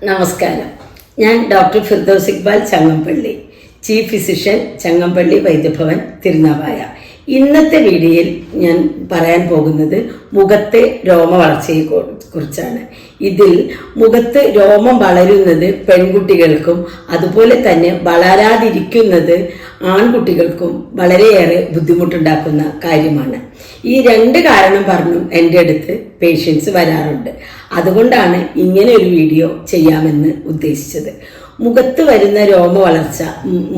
നമസ്കാരം. ഞാൻ doctor Firdous Iqbal Changampally, chief physician, Changampally Vaidyabhavan, Thirunavaya. ഇന്നത്തെ വീഡിയോയിൽ ഞാൻ പറയാൻ പോകുന്നത് മുഖത്തെ രോമ വളർച്ചയെ കുറിച്ചാണ്. ഇതിൽ മുഖത്ത് രോമം വളരുന്നത് പെൺകുട്ടികൾക്കും അതുപോലെ തന്നെ വളരാതിരിക്കുന്നത് ആൺകുട്ടികൾക്കും വളരെയേറെ ബുദ്ധിമുട്ടുണ്ടാക്കുന്ന കാര്യമാണ്. ഈ രണ്ട് കാരണം പറഞ്ഞും എൻ്റെ അടുത്ത് പേഷ്യൻസ് വരാറുണ്ട്. അതുകൊണ്ടാണ് ഇങ്ങനെ ഒരു വീഡിയോ ചെയ്യാമെന്ന് ഉദ്ദേശിച്ചത്. മുഖത്ത് വരുന്ന രോമ വളർച്ച,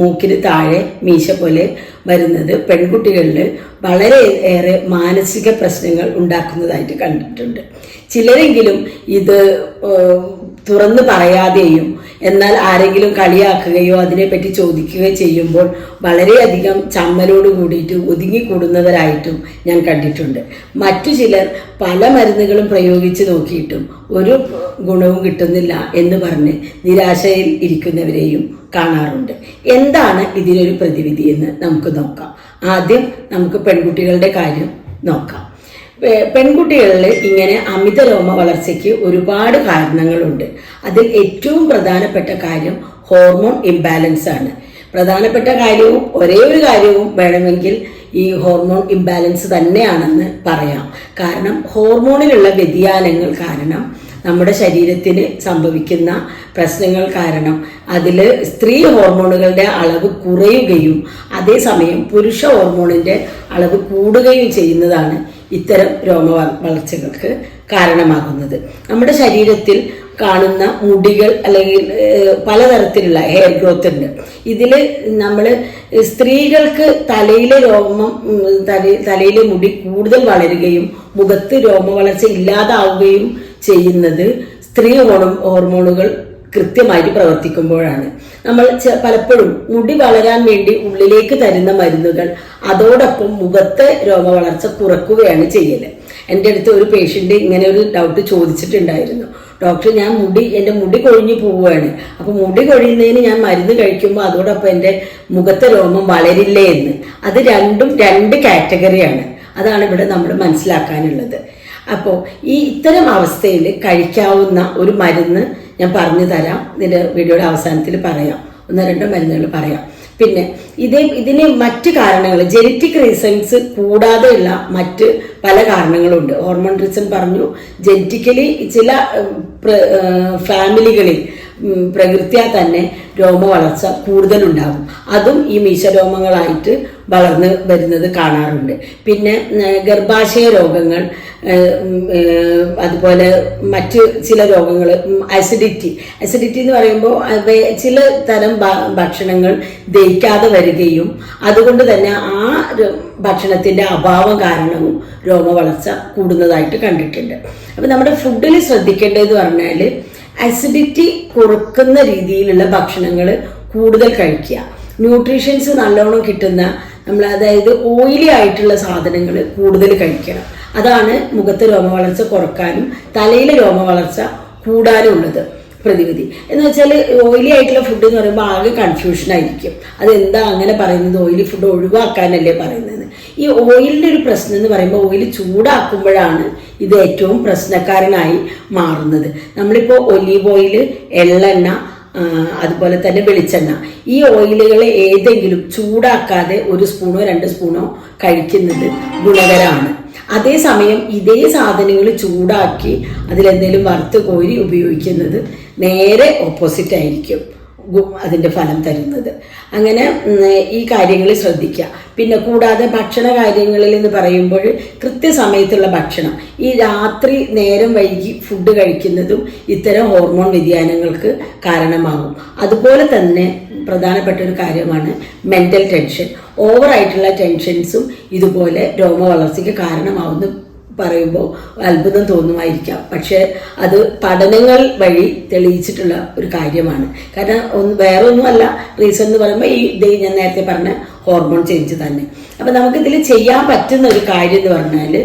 മൂക്കിന് താഴെ മീശ പോലെ വരുന്നത് പെൺകുട്ടികളിൽ വളരെയേറെ മാനസിക പ്രശ്നങ്ങൾ ഉണ്ടാക്കുന്നതായിട്ട് കണ്ടിട്ടുണ്ട്. ചിലരെങ്കിലും ഇത് തുറന്നു പറയാതെയും എന്നാൽ ആരെങ്കിലും കളിയാക്കുകയോ അതിനെപ്പറ്റി ചോദിക്കുകയോ ചെയ്യുമ്പോൾ വളരെയധികം ചമ്മലോട് കൂടിയിട്ട് ഒതുങ്ങിക്കൂടുന്നവരായിട്ടും ഞാൻ കണ്ടിട്ടുണ്ട്. മറ്റു ചിലർ പല മരുന്നുകളും പ്രയോഗിച്ച് നോക്കിയിട്ടും ഒരു ഗുണവും കിട്ടുന്നില്ല എന്ന് പറഞ്ഞ് നിരാശയിൽ ഇരിക്കുന്നവരെയും കാണാറുണ്ട്. എന്താണ് ഇതിനൊരു പ്രതിവിധി എന്ന് നമുക്ക് നോക്കാം. ആദ്യം നമുക്ക് പെൺകുട്ടികളുടെ കാര്യം നോക്കാം. പെൺകുട്ടികളിൽ ഇങ്ങനെ അമിത രോമ വളർച്ചയ്ക്ക് ഒരുപാട് കാരണങ്ങളുണ്ട്. അതിൽ ഏറ്റവും പ്രധാനപ്പെട്ട കാര്യം ഹോർമോൺ ഇംബാലൻസ് ആണ്. പ്രധാനപ്പെട്ട കാര്യവും ഒരേ ഒരു കാര്യവും വേണമെങ്കിൽ ഈ ഹോർമോൺ ഇംബാലൻസ് തന്നെയാണെന്ന് പറയാം. കാരണം ഹോർമോണിലുള്ള വ്യതിയാനങ്ങൾ കാരണം നമ്മുടെ ശരീരത്തിന് സംഭവിക്കുന്ന പ്രശ്നങ്ങൾ കാരണം അതിൽ സ്ത്രീ ഹോർമോണുകളുടെ അളവ് കുറയുകയും അതേസമയം പുരുഷ ഹോർമോണിൻ്റെ അളവ് കൂടുകയും ചെയ്യുന്നതാണ് ഇത്തരം രോമ വളർച്ചകൾക്ക് കാരണമാകുന്നത്. നമ്മുടെ ശരീരത്തിൽ കാണുന്ന മുടികൾ അല്ലെങ്കിൽ പലതരത്തിലുള്ള ഹെയർ ഗ്രോത്ത് ഉണ്ട്. ഇതിൽ നമ്മൾ സ്ത്രീകൾക്ക് തലയിലെ തലയിലെ മുടി കൂടുതൽ വളരുകയും മുഖത്ത് രോമ വളർച്ച ഇല്ലാതാവുകയും ചെയ്യുന്നത് സ്ത്രീ ഹോർമോണുകൾ കൃത്യമായിട്ട് പ്രവർത്തിക്കുമ്പോഴാണ്. നമ്മൾ പലപ്പോഴും മുടി വളരാൻ വേണ്ടി ഉള്ളിലേക്ക് തരുന്ന മരുന്നുകൾ അതോടൊപ്പം മുഖത്തെ രോമ വളർച്ച കുറക്കുകയാണ് ചെയ്യല്. എൻ്റെ അടുത്ത് ഒരു പേഷ്യൻ്റ് ഇങ്ങനെ ഒരു ഡൗട്ട് ചോദിച്ചിട്ടുണ്ടായിരുന്നു. ഡോക്ടർ, എൻ്റെ മുടി കൊഴിഞ്ഞു പോവുകയാണ്, അപ്പോൾ മുടി കൊഴിയുന്നതിന് ഞാൻ മരുന്ന് കഴിക്കുമ്പോൾ അതോടൊപ്പം എൻ്റെ മുഖത്തെ രോമം വളരില്ലേ എന്ന്. അത് രണ്ടും രണ്ട് കാറ്റഗറിയാണ്. അതാണ് ഇവിടെ നമ്മൾ മനസ്സിലാക്കാനുള്ളത്. അപ്പോൾ ഇത്തരം അവസ്ഥയിൽ കഴിക്കാവുന്ന ഒരു മരുന്ന് ഞാൻ പറഞ്ഞു തരാം. ഇതിൻ്റെ വീഡിയോയുടെ അവസാനത്തിൽ പറയാം, 1-2 മരുന്നുകൾ പറയാം. പിന്നെ ഇതിന് മറ്റ് കാരണങ്ങൾ, ജനറ്റിക് റീസൺസ് കൂടാതെയുള്ള മറ്റ് പല കാരണങ്ങളുണ്ട്. ഹോർമോൺ റീസൺ പറഞ്ഞു. ജനറ്റിക്കലി ചില ഫാമിലികളിൽ പ്രകൃത്യാ തന്നെ രോമ വളർച്ച കൂടുതലുണ്ടാകും. അതും ഈ മീശരോമങ്ങളായിട്ട് വളർന്ന് വരുന്നത് കാണാറുണ്ട്. പിന്നെ ഗർഭാശയ രോഗങ്ങൾ, അതുപോലെ മറ്റ് ചില രോഗങ്ങൾ, അസിഡിറ്റി എന്ന് പറയുമ്പോൾ ചില തരം ഭക്ഷണങ്ങൾ ദഹിക്കാതെ വരികയും അതുകൊണ്ട് തന്നെ ആ ഭക്ഷണത്തിൻ്റെ അഭാവം കാരണവും രോമ വളർച്ച കൂടുന്നതായിട്ട് കണ്ടിട്ടുണ്ട്. അപ്പം നമ്മുടെ ഫുഡിൽ ശ്രദ്ധിക്കേണ്ടതെന്ന് പറഞ്ഞാൽ അസിഡിറ്റി കുറക്കുന്ന രീതിയിലുള്ള ഭക്ഷണങ്ങൾ കൂടുതൽ കഴിക്കുക. ന്യൂട്രീഷൻസ് നല്ലോണം കിട്ടുന്ന അതായത് ഓയിലി ആയിട്ടുള്ള സാധനങ്ങൾ കൂടുതൽ കഴിക്കണം. അതാണ് മുഖത്തെ രോമ വളർച്ച കുറക്കാനും തലയിലെ രോമ വളർച്ച കൂടാനും ഉള്ളത് പ്രതിവിധി. എന്ന് വെച്ചാൽ ഓയിലി ആയിട്ടുള്ള ഫുഡ് എന്ന് പറയുമ്പോൾ ആകെ കൺഫ്യൂഷനായിരിക്കും. അതെന്താ അങ്ങനെ പറയുന്നത്, ഓയിലി ഫുഡ് ഒഴിവാക്കാനല്ലേ പറയുന്നത്. ഈ ഓയിലിൻ്റെ ഒരു പ്രശ്നം എന്ന് പറയുമ്പോൾ ഓയിൽ ചൂടാക്കുമ്പോഴാണ് ഇത് ഏറ്റവും പ്രശ്നക്കാരനായി മാറുന്നത്. നമ്മളിപ്പോൾ ഒലീവ് ഓയിൽ, എള്ളെണ്ണ, അതുപോലെ തന്നെ വെളിച്ചെണ്ണ, ഈ ഓയിലുകളെ ഏതെങ്കിലും ചൂടാക്കാതെ 1 സ്പൂണോ 2 സ്പൂണോ കഴിക്കുന്നത് ഗുണകരമാണ്. അതേസമയം ഇതേ സാധനങ്ങൾ ചൂടാക്കി അതിലെന്തെങ്കിലും വറുത്ത് കോരി ഉപയോഗിക്കുന്നത് നേരെ ഓപ്പോസിറ്റ് ആയിരിക്കും അതിൻ്റെ ഫലം തരുന്നത്. അങ്ങനെ ഈ കാര്യങ്ങൾ ശ്രദ്ധിക്കുക. പിന്നെ കൂടാതെ ഭക്ഷണ കാര്യങ്ങളിൽ എന്ന് പറയുമ്പോൾ കൃത്യസമയത്തുള്ള ഭക്ഷണം, ഈ രാത്രി നേരം വൈകി ഫുഡ് കഴിക്കുന്നതും ഇത്തരം ഹോർമോൺ വ്യതിയാനങ്ങൾക്ക് കാരണമാകും. അതുപോലെ തന്നെ പ്രധാനപ്പെട്ട ഒരു കാര്യമാണ് മെൻ്റൽ ടെൻഷൻ. ഓവറായിട്ടുള്ള ടെൻഷൻസും ഇതുപോലെ രോമ വളർച്ചയ്ക്ക് കാരണമാവുന്നു പറയുമ്പോൾ അത്ഭുതം തോന്നുമായിരിക്കാം. പക്ഷേ അത് പഠനങ്ങൾ വഴി തെളിയിച്ചിട്ടുള്ള ഒരു കാര്യമാണ്. കാരണം വേറെ ഒന്നുമല്ല, റീസൺ എന്ന് പറയുമ്പോൾ ഞാൻ നേരത്തെ പറഞ്ഞ ഹോർമോൺ ചേഞ്ച് തന്നെ. അപ്പം നമുക്കിതിൽ ചെയ്യാൻ പറ്റുന്ന ഒരു കാര്യം എന്ന് പറഞ്ഞാൽ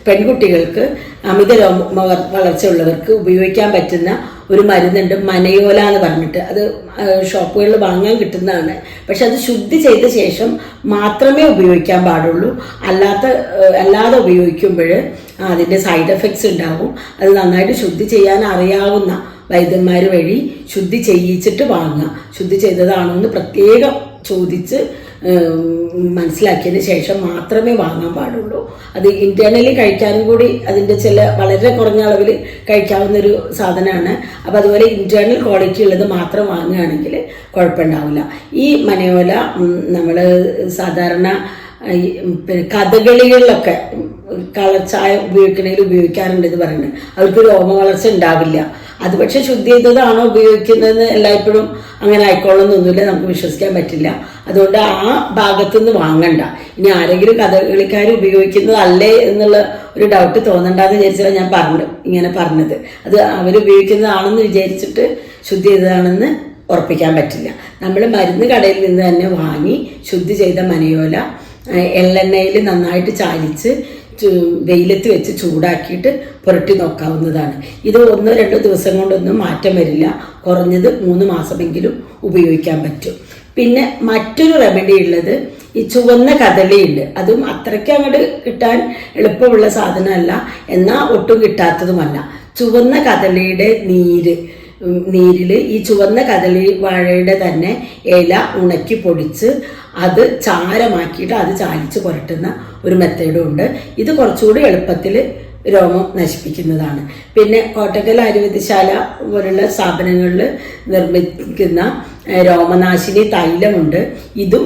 പെൺകുട്ടികൾക്ക് അമിത രോമ വളർച്ച ഉള്ളവർക്ക് ഉപയോഗിക്കാൻ പറ്റുന്ന ഒരു മരുന്നുണ്ട്, മനയോല എന്ന് പറഞ്ഞിട്ട്. അത് ഷോപ്പുകളിൽ വാങ്ങാൻ കിട്ടുന്നതാണ്. പക്ഷെ അത് ശുദ്ധി ചെയ്ത ശേഷം മാത്രമേ ഉപയോഗിക്കാൻ പാടുള്ളൂ. അല്ലാതെ ഉപയോഗിക്കുമ്പോൾ അതിൻ്റെ സൈഡ് എഫക്ട്സ് ഉണ്ടാവും. അത് നന്നായിട്ട് ശുദ്ധി ചെയ്യാൻ അറിയാവുന്ന വൈദ്യന്മാർ വഴി ശുദ്ധി ചെയ്യിച്ചിട്ട് വാങ്ങുക. ശുദ്ധി ചെയ്തതാണോ എന്ന് പ്രത്യേകം ചോദിച്ച് മനസ്സിലാക്കിയതിന് ശേഷം മാത്രമേ വാങ്ങാൻ പാടുള്ളൂ. അത് ഇന്റേണലി കഴിക്കാനും കൂടി അതിൻ്റെ ചില വളരെ കുറഞ്ഞ അളവിൽ കഴിക്കാവുന്നൊരു സാധനമാണ്. അപ്പോൾ അതുപോലെ ഇന്റേണൽ ക്വാളിറ്റി ഉള്ളത് മാത്രം വാങ്ങുകയാണെങ്കിൽ കുഴപ്പമുണ്ടാവില്ല. ഈ മനയോല നമ്മൾ സാധാരണ പിന്നെ കഥകളികളിലൊക്കെ കളച്ചായ ഉപയോഗിക്കണതിൽ ഉപയോഗിക്കാറുണ്ട് എന്ന് പറയുന്നത്. അവർക്ക് രോമ വളർച്ച ഉണ്ടാവില്ല. അത് പക്ഷെ ശുദ്ധി ചെയ്തതാണോ ഉപയോഗിക്കുന്നതെന്ന് എല്ലായ്പ്പോഴും അങ്ങനെ ആയിക്കോളണമെന്നൊന്നുമില്ല, നമുക്ക് വിശ്വസിക്കാൻ പറ്റില്ല. അതുകൊണ്ട് ആ ഭാഗത്തുനിന്ന് വാങ്ങണ്ട. ഇനി ആരെങ്കിലും കഥകളിക്കാർ ഉപയോഗിക്കുന്നതല്ലേ എന്നുള്ള ഒരു ഡൗട്ട് തോന്നണ്ടെന്ന് വിചാരിച്ചാൽ ഞാൻ ഇങ്ങനെ പറഞ്ഞത്. അത് അവരുപയോഗിക്കുന്നതാണെന്ന് വിചാരിച്ചിട്ട് ശുദ്ധി ചെയ്തതാണെന്ന് ഉറപ്പിക്കാൻ പറ്റില്ല. നമ്മൾ മരുന്ന് കടയിൽ നിന്ന് തന്നെ വാങ്ങി ശുദ്ധി ചെയ്ത മനയോല എള്ളെണ്ണയിൽ നന്നായിട്ട് ചാലിച്ച് വെയിലത്ത് വെച്ച് ചൂടാക്കിയിട്ട് പുരട്ടി നോക്കാവുന്നതാണ്. ഇത് 1-2 ദിവസം കൊണ്ടൊന്നും മാറ്റം വരില്ല. കുറഞ്ഞത് 3 മാസമെങ്കിലും ഉപയോഗിക്കാൻ പറ്റും. പിന്നെ മറ്റൊരു റെമഡി ഉള്ളത് ഈ ചുവന്ന കദളിയുണ്ട്. അതും അത്രയ്ക്ക് അങ്ങോട്ട് കിട്ടാൻ എളുപ്പമുള്ള സാധനമല്ല, എന്നാൽ ഒട്ടും കിട്ടാത്തതുമല്ല. ചുവന്ന കദളിയുടെ നീരിൽ ഈ ചുവന്ന കദളി വാഴയുടെ തന്നെ ഇല ഉണക്കി പൊടിച്ച് അത് ചാരമാക്കിയിട്ട് അത് ചാലിച്ച് പുരട്ടുന്ന ഒരു മെത്തേഡും ഉണ്ട്. ഇത് കുറച്ചുകൂടി എളുപ്പത്തിൽ രോമം നശിപ്പിക്കുന്നതാണ്. പിന്നെ കോട്ടക്കൽ ആയുർവേദശാല പോലുള്ള സ്ഥാപനങ്ങളിൽ നിർമ്മിക്കുന്ന രോമനാശിനി തൈലമുണ്ട്. ഇതും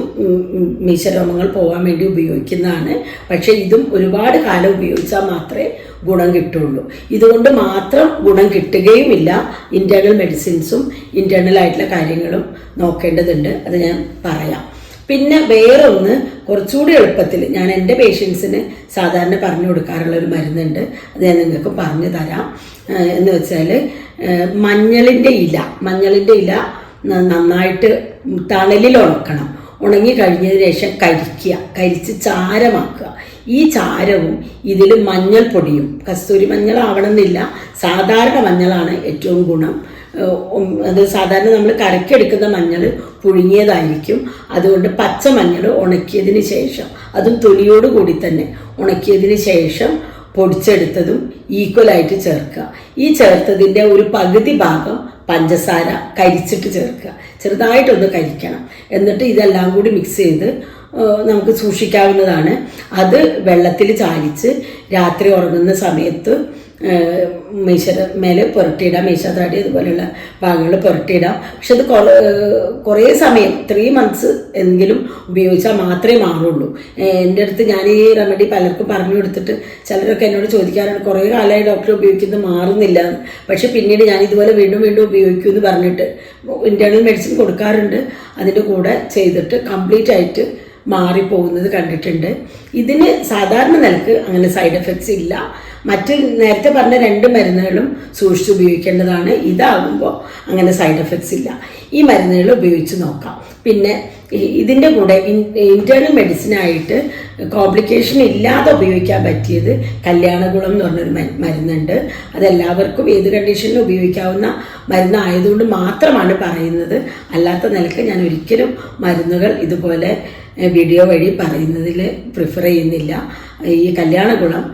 മീശരോമങ്ങൾ പോകാൻ വേണ്ടി ഉപയോഗിക്കുന്നതാണ്. പക്ഷെ ഇതും ഒരുപാട് കാലം ഉപയോഗിച്ചാൽ മാത്രമേ ഗുണം കിട്ടുള്ളൂ. ഇതുകൊണ്ട് മാത്രം ഗുണം കിട്ടുകയുമില്ല. ഇന്റേണൽ മെഡിസിൻസും ഇന്റേണൽ ആയിട്ടുള്ള കാര്യങ്ങളും നോക്കേണ്ടതുണ്ട്. അത് ഞാൻ പറയാം. പിന്നെ വേറൊന്ന് കുറച്ചുകൂടി എളുപ്പത്തിൽ ഞാൻ എൻ്റെ പേഷ്യൻസിന് സാധാരണ പറഞ്ഞു കൊടുക്കാറുള്ള ഒരു മരുന്നുണ്ട്. അത് ഞാൻ നിങ്ങൾക്ക് പറഞ്ഞു തരാം. എന്ന് വെച്ചാൽ മഞ്ഞളിൻ്റെ ഇല നന്നായിട്ട് തണലിൽ ഉണക്കണം. ഉണങ്ങി കഴിഞ്ഞതിന് ശേഷം കരിച്ച് ചാരമാക്കുക. ഈ ചാരവും ഇതിൽ മഞ്ഞൾപ്പൊടിയും, കസ്തൂരി മഞ്ഞൾ ആവണമെന്നില്ല, സാധാരണ മഞ്ഞളാണ് ഏറ്റവും ഗുണം. അത് സാധാരണ നമ്മൾ കരക്കെടുക്കുന്ന മഞ്ഞൾ പുഴുങ്ങിയതായിരിക്കും. അതുകൊണ്ട് പച്ചമഞ്ഞൾ ഉണക്കിയതിന് ശേഷം, അതും തൊലിയോട് കൂടി തന്നെ ഉണക്കിയതിന് ശേഷം പൊടിച്ചെടുത്തതും ഈക്വലായിട്ട് ചേർക്കുക. ഈ ചേർത്തതിൻ്റെ ഒരു പകുതി ഭാഗം പഞ്ചസാര കരിച്ചിട്ട് ചേർക്കുക. ചെറുതായിട്ടൊന്ന് കരിക്കണം. എന്നിട്ട് ഇതെല്ലാം കൂടി മിക്സ് ചെയ്ത് നമുക്ക് സൂക്ഷിക്കാവുന്നതാണ്. അത് വെള്ളത്തിൽ ചാലിച്ച് രാത്രി ഉറങ്ങുന്ന സമയത്ത് മേലെ പുരട്ടിയിടാം. മീശാതാടി അതുപോലെയുള്ള ഭാഗങ്ങളിൽ പുരട്ടിയിടാം. പക്ഷെ അത് കുറേ സമയം 3 months എങ്കിലും ഉപയോഗിച്ചാൽ മാത്രമേ മാറുള്ളൂ. എൻ്റെ അടുത്ത് ഞാൻ ഈ റെമഡി പലർക്കും പറഞ്ഞു കൊടുത്തിട്ട് ചിലരൊക്കെ എന്നോട് ചോദിക്കാറുണ്ട്, കുറേ കാലമായി ഡോക്ടർ ഉപയോഗിക്കുന്നത് മാറുന്നില്ല. പക്ഷെ പിന്നീട് ഞാൻ ഇതുപോലെ വീണ്ടും ഉപയോഗിക്കൂ എന്ന് പറഞ്ഞിട്ട് ഇന്റേണൽ മെഡിസിൻ കൊടുക്കാറുണ്ട്. അതിൻ്റെ കൂടെ ചെയ്തിട്ട് കംപ്ലീറ്റ് ആയിട്ട് മാറിപ്പോകുന്നത് കണ്ടിട്ടുണ്ട്. ഇതിന് സാധാരണ നിലക്ക് അങ്ങനെ സൈഡ് എഫക്ട്സ് ഇല്ല. മറ്റ് നേരത്തെ പറഞ്ഞ 2 മരുന്നുകളും സൂക്ഷിച്ച് ഉപയോഗിക്കേണ്ടതാണ്. ഇതാകുമ്പോൾ അങ്ങനെ സൈഡ് എഫക്ട്സ് ഇല്ല. ഈ മരുന്നുകൾ ഉപയോഗിച്ച് നോക്കാം. പിന്നെ ഇതിൻ്റെ കൂടെ ഇന്റേണൽ മെഡിസിനായിട്ട് കോംപ്ലിക്കേഷൻ ഇല്ലാതെ ഉപയോഗിക്കാൻ പറ്റിയത് കല്യാണഗുളം എന്ന് പറഞ്ഞൊരു മരുന്നുണ്ട്. അതെല്ലാവർക്കും ഏത് കണ്ടീഷനിലും ഉപയോഗിക്കാവുന്ന മരുന്നായതുകൊണ്ട് മാത്രമാണ് പറയുന്നത്. അല്ലാത്ത നിലക്ക് ഞാൻ ഒരിക്കലും മരുന്നുകൾ ഇതുപോലെ വീഡിയോ വഴി പറയുന്നതിൽ പ്രിഫർ ചെയ്യുന്നില്ല. ഈ കല്യാണഗുളം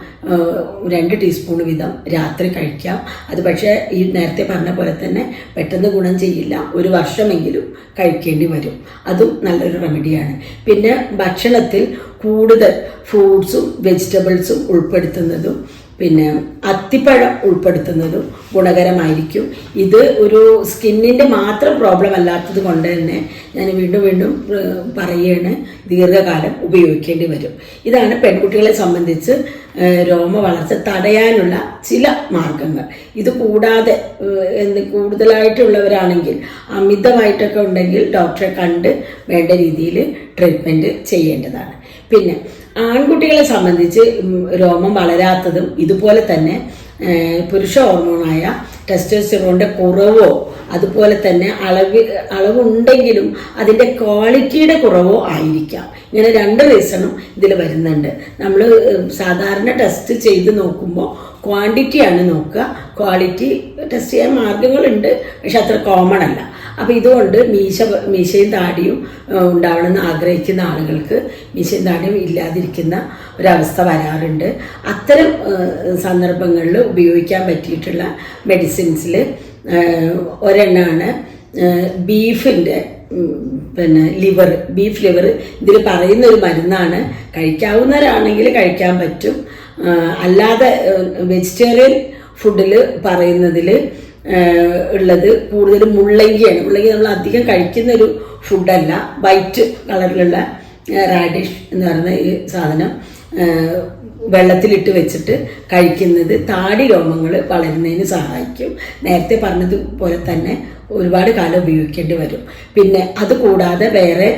2 ടീസ്പൂൺ വീതം രാത്രി കഴിക്കാം. അത് പക്ഷേ ഈ നേരത്തെ പറഞ്ഞ പോലെ തന്നെ പെട്ടെന്ന് ഗുണം ചെയ്യില്ല. 1 വർഷമെങ്കിലും കഴിക്കേണ്ടി വരും. അതും നല്ലൊരു റെമഡിയാണ്. പിന്നെ ഭക്ഷണത്തിൽ കൂടുതൽ ഫ്രൂട്ട്സും വെജിറ്റബിൾസും ഉൾപ്പെടുത്തുന്നതും പിന്നെ അത്തിപ്പഴം ഉൾപ്പെടുത്തുന്നതും ഗുണകരമായിരിക്കും. ഇത് ഒരു സ്കിന്നിൻ്റെ മാത്രം പ്രോബ്ലം അല്ലാത്തത് കൊണ്ട് തന്നെ ഞാൻ വീണ്ടും പറയുകയാണ്, ദീർഘകാലം ഉപയോഗിക്കേണ്ടി വരും. ഇതാണ് പെൺകുട്ടികളെ സംബന്ധിച്ച് രോമ വളർച്ച തടയാനുള്ള ചില മാർഗങ്ങൾ. ഇത് കൂടാതെ കൂടുതലായിട്ടുള്ളവരാണെങ്കിൽ, അമിതമായിട്ടൊക്കെ ഉണ്ടെങ്കിൽ ഡോക്ടറെ കണ്ട് വേണ്ട രീതിയിൽ ട്രീറ്റ്മെൻറ്റ് ചെയ്യേണ്ടതാണ്. പിന്നെ ആൺകുട്ടികളെ സംബന്ധിച്ച് രോമം വളരാത്തതും ഇതുപോലെ തന്നെ പുരുഷ ഹോർമോണായ ടെസ്റ്റോസ്റ്റെറോണിൻ്റെ കുറവോ അതുപോലെ തന്നെ അളവുണ്ടെങ്കിലും അതിൻ്റെ ക്വാളിറ്റിയുടെ കുറവോ ആയിരിക്കാം. ഇങ്ങനെ 2 റീസണും ഇതിൽ വരുന്നുണ്ട്. നമ്മൾ സാധാരണ ടെസ്റ്റ് ചെയ്ത് നോക്കുമ്പോൾ ക്വാണ്ടിറ്റിയാണ് നോക്കുക. ക്വാളിറ്റി ടെസ്റ്റ് ചെയ്യാൻ മാർഗങ്ങളുണ്ട്, പക്ഷെ അത്ര കോമൺ അല്ല. അപ്പോൾ ഇതുകൊണ്ട് മീശയും താടിയും ഉണ്ടാവണമെന്ന് ആഗ്രഹിക്കുന്ന ആളുകൾക്ക് മീശയും താടിയും ഇല്ലാതിരിക്കുന്ന ഒരവസ്ഥ വരാറുണ്ട്. അത്തരം സന്ദർഭങ്ങളിൽ ഉപയോഗിക്കാൻ പറ്റിയിട്ടുള്ള മെഡിസിൻസിൽ ഒരെണ്ണമാണ് ബീഫിൻ്റെ ബീഫ് ലിവർ. ഇതിൽ പറയുന്ന ഒരു മരുന്നാണ്. കഴിക്കാവുന്നവരാണെങ്കിൽ കഴിക്കാൻ പറ്റും. അല്ലാതെ വെജിറ്റേറിയൻ ഫുഡിൽ പറയുന്നതിൽ ഉള്ളത് കൂടുതലും മുള്ളങ്കിയാണ്. മുള്ളങ്കി നമ്മൾ അധികം കഴിക്കുന്ന ഒരു ഫുഡല്ല. വൈറ്റ് കളറിലുള്ള റാഡിഷ് എന്ന് പറയുന്ന ഈ സാധനം വെള്ളത്തിലിട്ട് വെച്ചിട്ട് കഴിക്കുന്നത് താടി രോമങ്ങൾ വളരുന്നതിന് സഹായിക്കും. നേരത്തെ പറഞ്ഞതുപോലെ തന്നെ ഒരുപാട് കാലം ഉപയോഗിക്കേണ്ടി വരും. പിന്നെ അത് കൂടാതെ വേറെ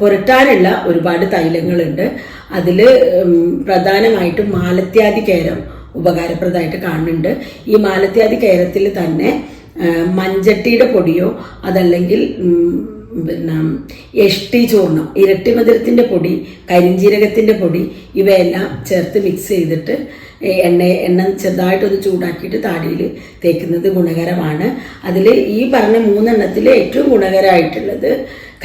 പുരട്ടാനുള്ള ഒരുപാട് തൈലങ്ങളുണ്ട്. അതിൽ പ്രധാനമായിട്ടും മാലത്യാദി കേരം ഉപകാരപ്രദമായിട്ട് കാണുന്നുണ്ട്. ഈ മാലത്യാദി കേരത്തിൽ തന്നെ മഞ്ചട്ടിയുടെ പൊടിയോ അതല്ലെങ്കിൽ എഷ്ടി ചൂർണം, ഇരട്ടി മധുരത്തിൻ്റെ പൊടി, കരിഞ്ജീരകത്തിൻ്റെ പൊടി ഇവയെല്ലാം ചേർത്ത് മിക്സ് ചെയ്തിട്ട് എണ്ണ ചെറുതായിട്ടൊന്ന് ചൂടാക്കിയിട്ട് താടിയിൽ തേക്കുന്നത് ഗുണകരമാണ്. അതിൽ ഈ പറഞ്ഞ 3 ഏറ്റവും ഗുണകരമായിട്ടുള്ളത്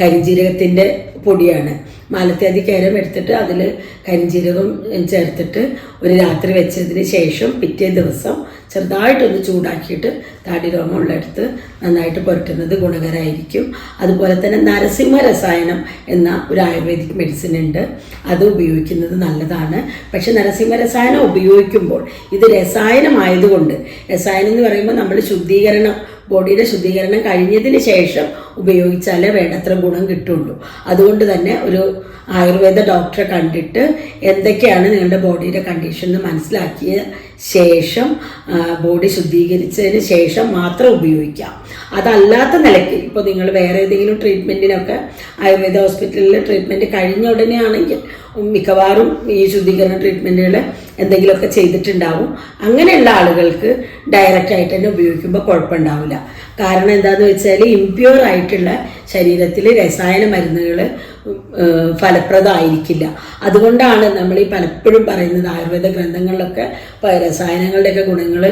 കരിഞ്ജീരകത്തിൻ്റെ പൊടിയാണ്. മാലത്യാദി കേരം എടുത്തിട്ട് അതിൽ കരിഞ്ജീരകം ചേർത്തിട്ട് ഒരു രാത്രി വെച്ചതിന് ശേഷം പിറ്റേ ദിവസം ചെറുതായിട്ടൊന്ന് ചൂടാക്കിയിട്ട് താടി രോമമുള്ളെടുത്ത് നന്നായിട്ട് പുരട്ടുന്നത് ഗുണകരമായിരിക്കും. അതുപോലെ തന്നെ നരസിംഹ രസായനം എന്ന ഒരു ആയുർവേദിക് മെഡിസിൻ ഉണ്ട്. അത് ഉപയോഗിക്കുന്നത് നല്ലതാണ്. പക്ഷെ നരസിംഹ രസായനം ഉപയോഗിക്കുമ്പോൾ ഇത് രസായനമായതുകൊണ്ട്, രസായനം എന്ന് പറയുമ്പോൾ നമ്മൾ ബോഡിയുടെ ശുദ്ധീകരണം കഴിഞ്ഞതിന് ശേഷം ഉപയോഗിച്ചാലേ വേണ്ടത്ര ഗുണം കിട്ടുള്ളൂ. അതുകൊണ്ട് തന്നെ ഒരു ആയുർവേദ ഡോക്ടറെ കണ്ടിട്ട് എന്തൊക്കെയാണ് നിങ്ങളുടെ ബോഡിയുടെ കണ്ടീഷൻ എന്ന് മനസ്സിലാക്കിയ ശേഷം ബോഡി ശുദ്ധീകരിച്ചതിന് ശേഷം മാത്രം ഉപയോഗിക്കാം. അതല്ലാത്ത നിലയ്ക്ക് ഇപ്പോൾ നിങ്ങൾ വേറെ ഏതെങ്കിലും ട്രീറ്റ്മെൻറ്റിനൊക്കെ ആയുർവേദ ഹോസ്പിറ്റലിൽ ട്രീറ്റ്മെൻറ്റ് കഴിഞ്ഞ ഉടനെ ആണെങ്കിൽ മിക്കവാറും ഈ ശുദ്ധീകരണ ട്രീറ്റ്മെൻറ്റുകൾ എന്തെങ്കിലുമൊക്കെ ചെയ്തിട്ടുണ്ടാവും. അങ്ങനെയുള്ള ആളുകൾക്ക് ഡയറക്റ്റായിട്ട് തന്നെ ഉപയോഗിക്കുമ്പോൾ കുഴപ്പമുണ്ടാവില്ല. കാരണം എന്താണെന്ന് വെച്ചാൽ ഇംപ്യൂർ ആയിട്ടുള്ള ശരീരത്തിൽ രസായന മരുന്നുകൾ ഫലപ്രദമായിരിക്കില്ല. അതുകൊണ്ടാണ് നമ്മൾ ഈ പലപ്പോഴും പറയുന്നത് ആയുർവേദ ഗ്രന്ഥങ്ങളിലൊക്കെ രസായനങ്ങളുടെയൊക്കെ ഗുണങ്ങൾ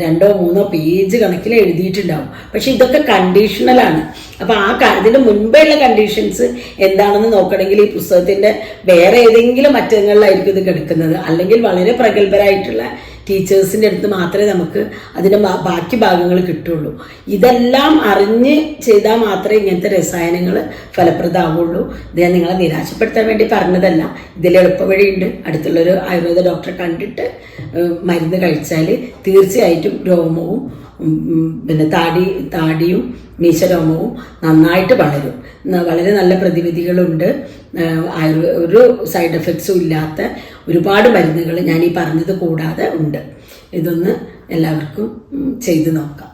2-3 പേജ് കണക്കിൽ എഴുതിയിട്ടുണ്ടാവും. പക്ഷെ ഇതൊക്കെ കണ്ടീഷണലാണ്. അപ്പോൾ ഇതിന് മുൻപേയുള്ള കണ്ടീഷൻസ് എന്താണെന്ന് നോക്കണമെങ്കിൽ ഈ പുസ്തകത്തിൻ്റെ വേറെ ഏതെങ്കിലും മറ്റങ്ങളിലായിരിക്കും ഇത് കിടക്കുന്നത്. അല്ലെങ്കിൽ വളരെ പ്രഗത്ഭരായിട്ടുള്ള ടീച്ചേഴ്സിൻ്റെ അടുത്ത് മാത്രമേ നമുക്ക് അതിൻ്റെ ബാക്കി ഭാഗങ്ങൾ കിട്ടുള്ളൂ. ഇതെല്ലാം അറിഞ്ഞ് ചെയ്താൽ മാത്രമേ ഇങ്ങനത്തെ രസായനങ്ങൾ ഫലപ്രദമാവുള്ളൂ. ഇത് ഞാൻ നിങ്ങളെ നിരാശപ്പെടുത്താൻ വേണ്ടി പറഞ്ഞതല്ല. ഇതിൽ എളുപ്പവഴിയുണ്ട്. അടുത്തുള്ളൊരു ആയുർവേദ ഡോക്ടറെ കണ്ടിട്ട് മരുന്ന് കഴിച്ചാൽ തീർച്ചയായിട്ടും രോമവും താടിയും മീശരോമവും നന്നായിട്ട് വളരും. വളരെ നല്ല പ്രതിവിധികളുണ്ട്. ഒരു സൈഡ് എഫക്ട്സും ഇല്ലാത്ത ഒരുപാട് മരുന്നുകൾ ഞാൻ ഈ പറഞ്ഞത് കൂടാതെ ഉണ്ട്. ഇതൊന്ന് എല്ലാവർക്കും ചെയ്തു നോക്കാം.